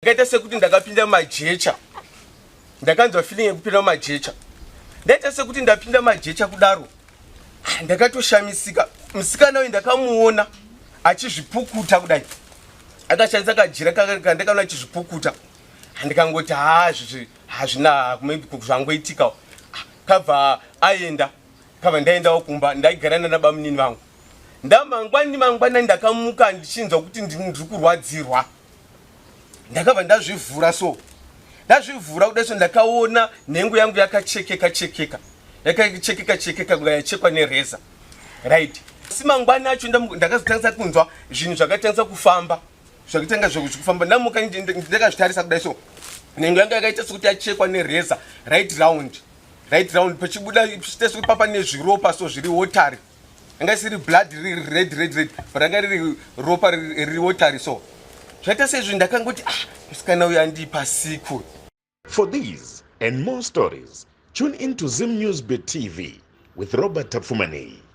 Ndakaita sekuti ndakapinda majecha. Ndakanzwa feeling yekupinda majecha. Ndaita sekuti ndapinda majecha kudaro. Ndakatoshamisika. Musikana uyu ndakamuona achizvipukuta kudai. Akashandisa kajira kandakaona achizvipukuta. Ndikangoti hazvina zvangoitika. Kabva aenda. Kabva ndaendawo kumba ndaigara nana munini vangu. Mangwani ndakamuka ndichinzwa kuti ndiri kurwadzirwa. Ndakabva ndazvivhura so. Ndazvivhura kudai so ndakaona nhengo yangu yakachekeka kunga yachekwa nereza. Right. Simangwani acho ndakazotangisa kunzwa zvinhu zvakatangisa kufamba. Zvakatanga zvokufamba ndamuka ndakazvitarisa kudai so. Nhengo yangu yakaita sekuti yachekwa nereza right round pachibuda chichita papa nezviropa so zviri watery. Anga siri blood red but anga riri ropa riri watery so. Zvaita sezvo ndakangoti musikana uyu andipa siku. For these and more stories, tune in to Zim News Bet TV with Robert Tapfumani.